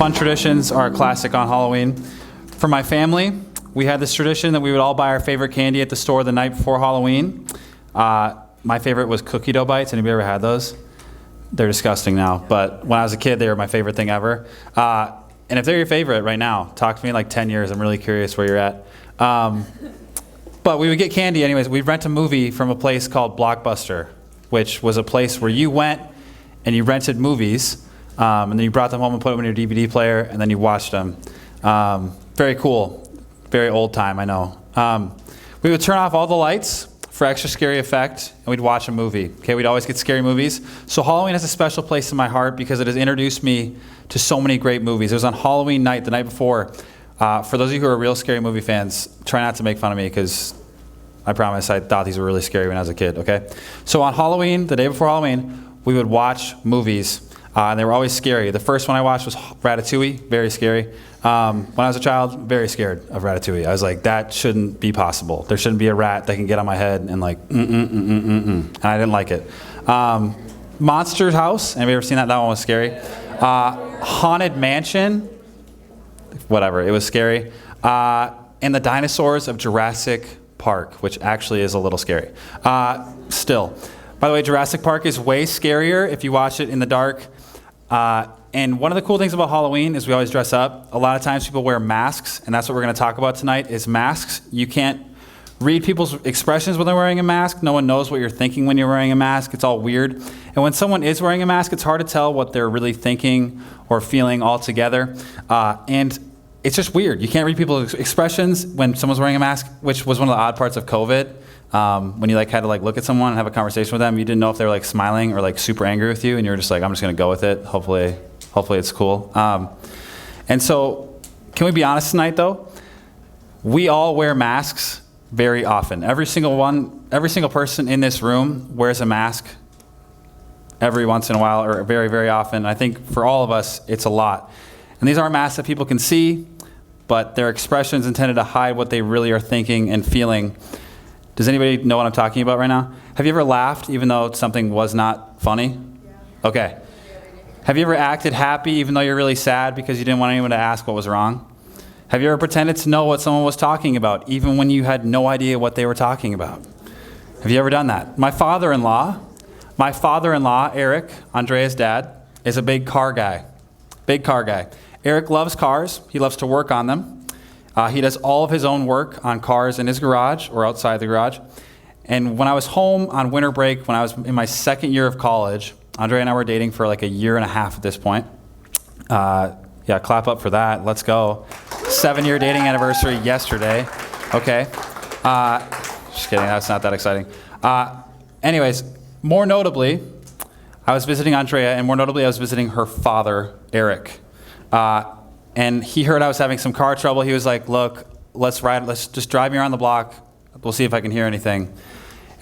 fun traditions are a classic on Halloween. For my family, we had this tradition that we would all buy our favorite candy at the store the night before Halloween. My favorite was cookie dough bites. Anybody ever had those? They're disgusting now, but when I was a kid, they were my favorite thing ever. And if they're your favorite right now, talk to me in like 10 years. I'm really curious where you're at. But we would get candy anyways. We'd rent a movie from a place called Blockbuster, which was a place where you went and you rented movies, and then you brought them home and put them in your DVD player, and then you watched them. Very cool. Very old time, I know. We would turn off all the lights for extra scary effect, and we'd watch a movie. Okay, we'd always get scary movies. So Halloween has a special place in my heart because it has introduced me to so many great movies. It was on Halloween night, the night before. For those of you who are real scary movie fans, try not to make fun of me because I promise I thought these were really scary when I was a kid, okay? So on Halloween, the day before Halloween, we would watch movies, and they were always scary. The first one I watched was Ratatouille, very scary. When I was a child, very scared of Ratatouille. I was like, that shouldn't be possible. There shouldn't be a rat that can get on my head and like, And I didn't like it. Monsters House, anybody ever seen that? That one was scary. Haunted Mansion, whatever, it was scary. And the dinosaurs of Jurassic Park, which actually is a little scary. Still. By the way, Jurassic Park is way scarier if you watch it in the dark. And one of the cool things about Halloween is we always dress up. A lot of times people wear masks, and that's what we're going to talk about tonight is masks. You can't read people's expressions when they're wearing a mask. No one knows what you're thinking when you're wearing a mask. It's all weird. And when someone is wearing a mask, it's hard to tell what they're really thinking or feeling altogether. And it's just weird. You can't read people's expressions when someone's wearing a mask, which was one of the odd parts of COVID. When you had to look at someone and have a conversation with them, you didn't know if they were smiling or super angry with you, and you were just like, I'm just going to go with it. Hopefully it's cool. And so, can we be honest tonight though? We all wear masks very often. Every single person in this room wears a mask every once in a while, or very, very often. I think for all of us, it's a lot. And these aren't masks that people can see, but they're expressions intended to hide what they really are thinking and feeling. Does anybody know what I'm talking about right now? Have you ever laughed even though something was not funny? Yeah. Okay. Have you ever acted happy even though you're really sad because you didn't want anyone to ask what was wrong? Have you ever pretended to know what someone was talking about even when you had no idea what they were talking about? Have you ever done that? My father-in-law, Eric, Andrea's dad, is a big car guy. Big car guy. Eric loves cars. He loves to work on them. He does all of his own work on cars in his garage or outside the garage. And when I was home on winter break, when I was in my second year of college, Andrea and I were dating for a year and a half at this point. Yeah, clap up for that. Let's go. 7-year dating anniversary yesterday. Okay. Just kidding. That's not that exciting. Anyways, more notably, I was visiting Andrea, and more notably, I was visiting her father, Eric. And he heard I was having some car trouble. He was like, look, let's just drive me around the block. We'll see if I can hear anything.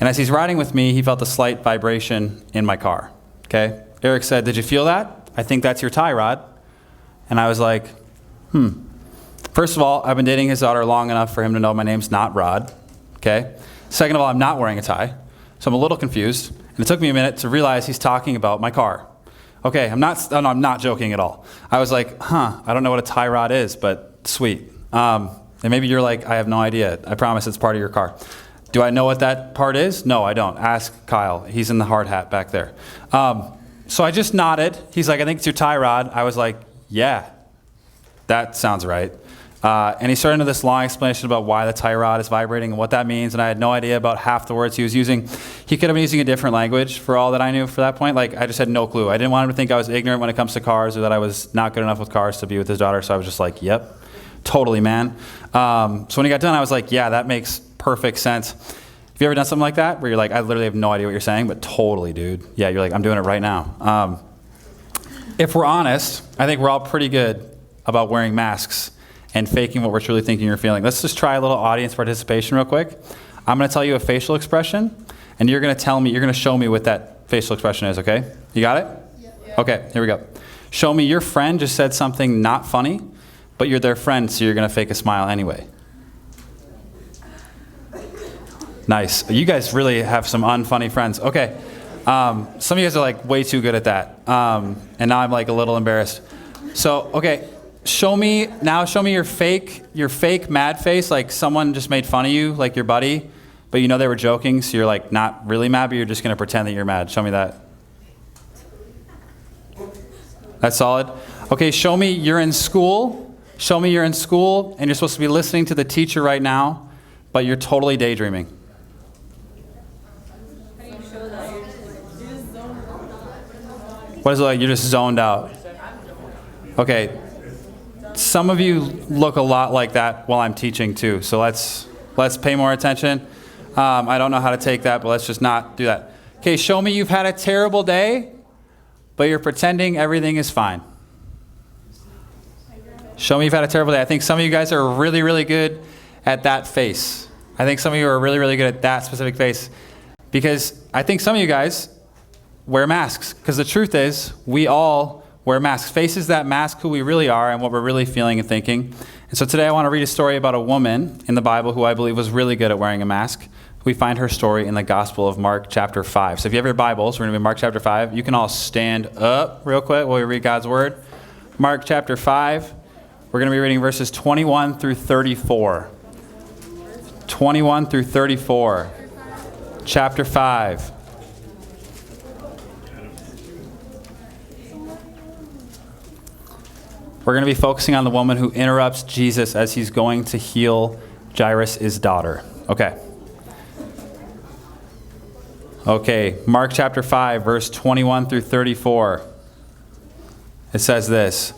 And as he's riding with me, he felt a slight vibration in my car. Okay? Eric said, did you feel that? I think that's your tie rod. And I was like, First of all, I've been dating his daughter long enough for him to know my name's not Rod. Okay? Second of all, I'm not wearing a tie. So I'm a little confused. And it took me a minute to realize he's talking about my car. Okay, I'm not joking at all. I was like, I don't know what a tie rod is, but sweet. And maybe you're like, I have no idea. I promise it's part of your car. Do I know what that part is? No, I don't. Ask Kyle. He's in the hard hat back there. So I just nodded. He's like, I think it's your tie rod. I was like, yeah, that sounds right. And he started into this long explanation about why the tie rod is vibrating and what that means, and I had no idea about half the words he was using. He could have been using a different language for all that I knew for that point. I just had no clue. I didn't want him to think I was ignorant when it comes to cars or that I was not good enough with cars to be with his daughter, so I was just like, yep, totally, man. So when he got done, I was like, yeah, that makes perfect sense. Have you ever done something like that where you're like, I literally have no idea what you're saying, but totally, dude. Yeah, you're like, I'm doing it right now. If we're honest, I think we're all pretty good about wearing masks and faking what we're truly thinking or feeling. Let's just try a little audience participation real quick. I'm going to tell you a facial expression, and you're going to show me what that facial expression is, okay? You got it? Yeah. Okay, here we go. Show me your friend just said something not funny, but you're their friend, so you're going to fake a smile anyway. Nice. You guys really have some unfunny friends. Okay. Some of you guys are way too good at that. And now I'm a little embarrassed. So, okay, show me your fake mad face, like someone just made fun of you, like your buddy, but you know they were joking, so you're like not really mad, but you're just going to pretend that you're mad. Show me that. That's solid. Okay, show me you're in school. Show me you're in school, and you're supposed to be listening to the teacher right now, but you're totally daydreaming. What is it like? You're just zoned out. Okay. Some of you look a lot like that while I'm teaching too. So let's pay more attention. I don't know how to take that, but let's just not do that. Okay, show me you've had a terrible day, but you're pretending everything is fine. Show me you've had a terrible day. I think some of you guys are really, really good at that face. I think some of you are really, really good at that specific face. Because I think some of you guys wear masks. Because the truth is, we all wear masks. Faces that mask who we really are and what we're really feeling and thinking. And so today I want to read a story about a woman in the Bible who I believe was really good at wearing a mask. We find her story in the Gospel of Mark chapter 5. So if you have your Bibles, we're going to be Mark chapter 5. You can all stand up real quick while we read God's Word. Mark chapter 5. We're going to be reading verses 21 through 34. 21 through 34. Chapter 5. We're going to be focusing on the woman who interrupts Jesus as he's going to heal Jairus' daughter. Okay, Mark chapter 5, verse 21 through 34. It says this: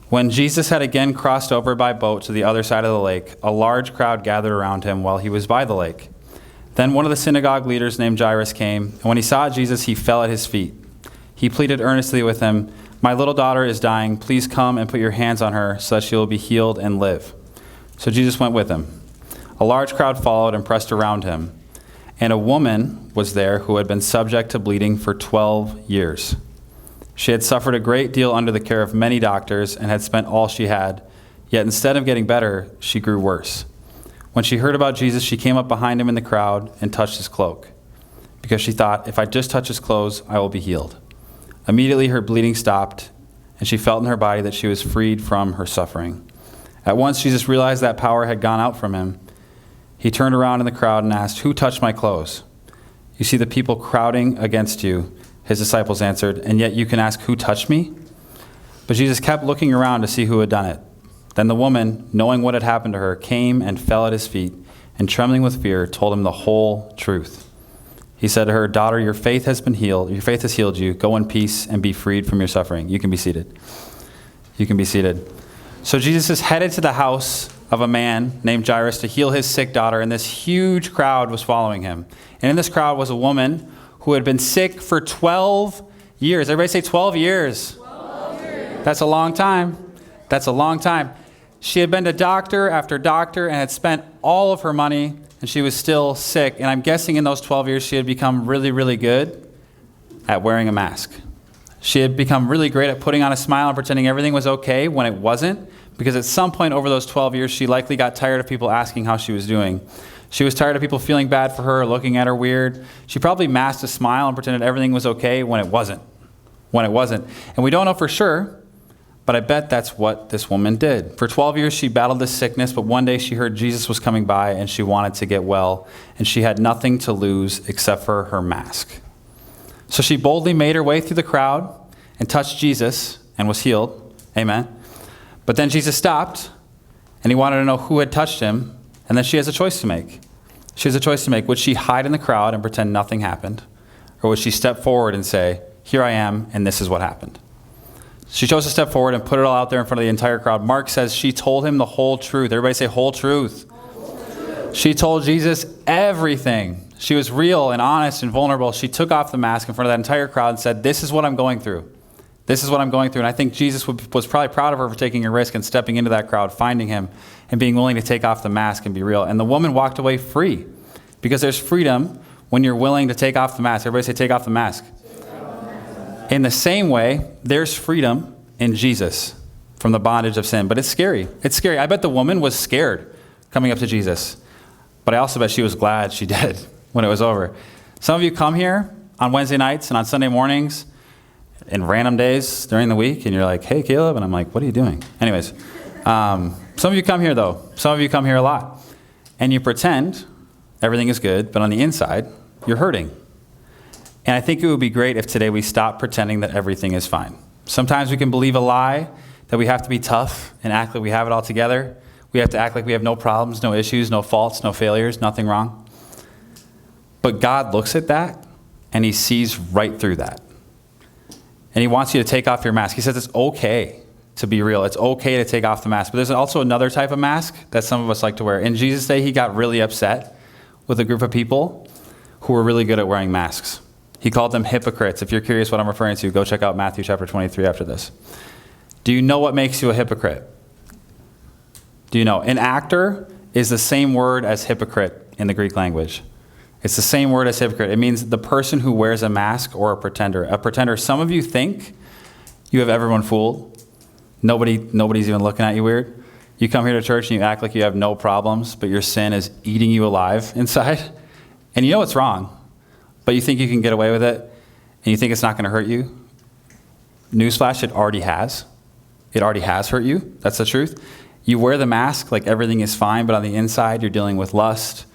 When Jesus had again crossed over by boat to the other side of the lake, a large crowd gathered around him while he was by the lake. Then one of the synagogue leaders named Jairus came, and when he saw Jesus, he fell at his feet. He pleaded earnestly with him, "My little daughter is dying. Please come and put your hands on her so that she will be healed and live." So Jesus went with him. A large crowd followed and pressed around him. And a woman was there who had been subject to bleeding for 12 years. She had suffered a great deal under the care of many doctors and had spent all she had. Yet instead of getting better, she grew worse. When she heard about Jesus, she came up behind him in the crowd and touched his cloak, because she thought, "If I just touch his clothes, I will be healed." Immediately her bleeding stopped, and she felt in her body that she was freed from her suffering. At once Jesus realized that power had gone out from him. He turned around in the crowd and asked, "Who touched my clothes?" "You see the people crowding against you," his disciples answered, "and yet you can ask, 'Who touched me?'" But Jesus kept looking around to see who had done it. Then the woman, knowing what had happened to her, came and fell at his feet, and trembling with fear, told him the whole truth. He said to her, "Daughter, your faith has been healed. Your faith has healed you. Go in peace and be freed from your suffering." You can be seated. You can be seated. So Jesus is headed to the house of a man named Jairus to heal his sick daughter, and this huge crowd was following him. And in this crowd was a woman who had been sick for 12 years. Everybody say 12 years. 12 years. That's a long time. That's a long time. She had been to doctor after doctor and had spent all of her money, and she was still sick. And I'm guessing in those 12 years she had become really, really good at wearing a mask. She had become really great at putting on a smile and pretending everything was okay when it wasn't, because at some point over those 12 years she likely got tired of people asking how she was doing. She was tired of people feeling bad for her, looking at her weird. She probably masked a smile and pretended everything was okay when it wasn't. And we don't know for sure, but I bet that's what this woman did. For 12 years she battled this sickness, but one day she heard Jesus was coming by and she wanted to get well, and she had nothing to lose except for her mask. So she boldly made her way through the crowd and touched Jesus and was healed. Amen. But then Jesus stopped, and he wanted to know who had touched him, and then she has a choice to make. She has a choice to make. Would she hide in the crowd and pretend nothing happened? Or would she step forward and say, "Here I am, and this is what happened"? She chose to step forward and put it all out there in front of the entire crowd. Mark says she told him the whole truth. Everybody say whole truth. She told Jesus everything. She was real and honest and vulnerable. She took off the mask in front of that entire crowd and said, "This is what I'm going through. This is what I'm going through." And I think Jesus was probably proud of her for taking a risk and stepping into that crowd, finding him, and being willing to take off the mask and be real. And the woman walked away free, because there's freedom when you're willing to take off the mask. Everybody say, take off the mask. In the same way, there's freedom in Jesus from the bondage of sin. But it's scary. It's scary. I bet the woman was scared coming up to Jesus. But I also bet she was glad she did when it was over. Some of you come here on Wednesday nights and on Sunday mornings, in random days during the week, and you're like, hey, Caleb, and I'm like, what are you doing? Anyways, some of you come here, though. Some of you come here a lot, and you pretend everything is good, but on the inside, you're hurting. And I think it would be great if today we stop pretending that everything is fine. Sometimes we can believe a lie that we have to be tough and act like we have it all together. We have to act like we have no problems, no issues, no faults, no failures, nothing wrong. But God looks at that, and he sees right through that. And he wants you to take off your mask. He says it's okay to be real. It's okay to take off the mask. But there's also another type of mask that some of us like to wear. In Jesus' day, he got really upset with a group of people who were really good at wearing masks. He called them hypocrites. If you're curious what I'm referring to, go check out Matthew chapter 23 after this. Do you know what makes you a hypocrite? Do you know? An actor is the same word as hypocrite in the Greek language. It's the same word as hypocrite. It means the person who wears a mask or a pretender. A pretender, some of you think you have everyone fooled. Nobody's even looking at you weird. You come here to church and you act like you have no problems, but your sin is eating you alive inside. And you know it's wrong, but you think you can get away with it, and you think it's not going to hurt you. Newsflash, it already has. It already has hurt you. That's the truth. You wear the mask like everything is fine, but on the inside you're dealing with lust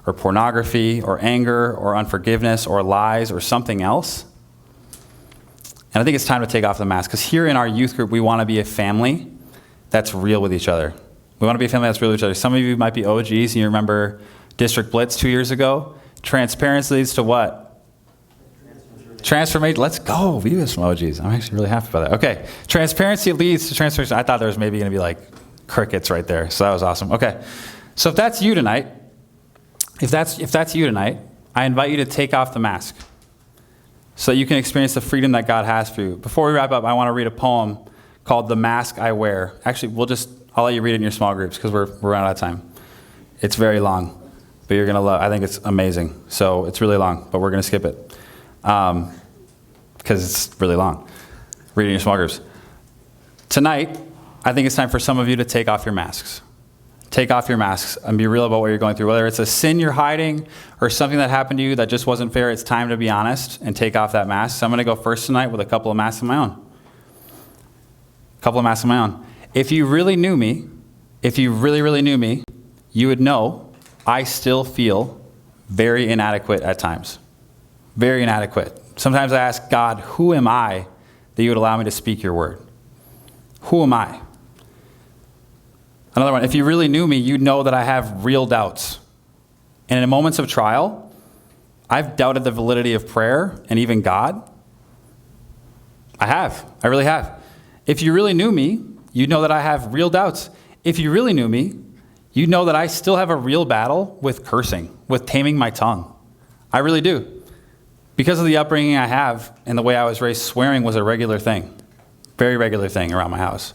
or pornography or anger or unforgiveness or lies or something else. And I think it's time to take off the mask, because here in our youth group, we want to be a family that's real with each other. We want to be a family that's real with each other. Some of you might be OGs and you remember District Blitz 2 years ago. Transparency leads to what? Transformation. Let's go. We do this from OGs. I'm actually really happy about that. Okay. Transparency leads to transformation. I thought there was maybe going to be like crickets right there. So that was awesome. Okay. So if that's you tonight, I invite you to take off the mask so that you can experience the freedom that God has for you. Before we wrap up, I want to read a poem called The Mask I Wear. Actually, I'll let you read it in your small groups because we're running out of time. It's very long, but you're going to love it. I think it's amazing. So it's really long, but we're going to skip it because it's really long. Read it in your small groups. Tonight, I think it's time for some of you to take off your masks. Take off your masks and be real about what you're going through. Whether it's a sin you're hiding or something that happened to you that just wasn't fair, it's time to be honest and take off that mask. So I'm going to go first tonight with a couple of masks of my own. If you really knew me, if you really, really knew me, you would know I still feel very inadequate at times. Very inadequate. Sometimes I ask God, who am I that you would allow me to speak your word? Who am I? Another one, if you really knew me, you'd know that I have real doubts. And in moments of trial, I've doubted the validity of prayer and even God. I really have. If you really knew me, you'd know that I have real doubts. If you really knew me, you'd know that I still have a real battle with cursing, with taming my tongue. I really do. Because of the upbringing I have and the way I was raised, swearing was a regular thing, very regular thing around my house.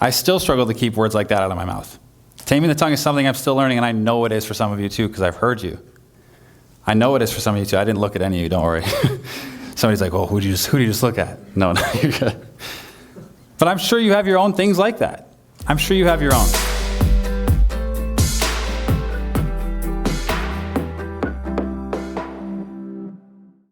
I still struggle to keep words like that out of my mouth. Taming the tongue is something I'm still learning, and I know it is for some of you too, because I've heard you. I know it is for some of you too. I didn't look at any of you, don't worry. Somebody's like, oh, who did you just look at? No, you're good. But I'm sure you have your own things like that. I'm sure you have your own.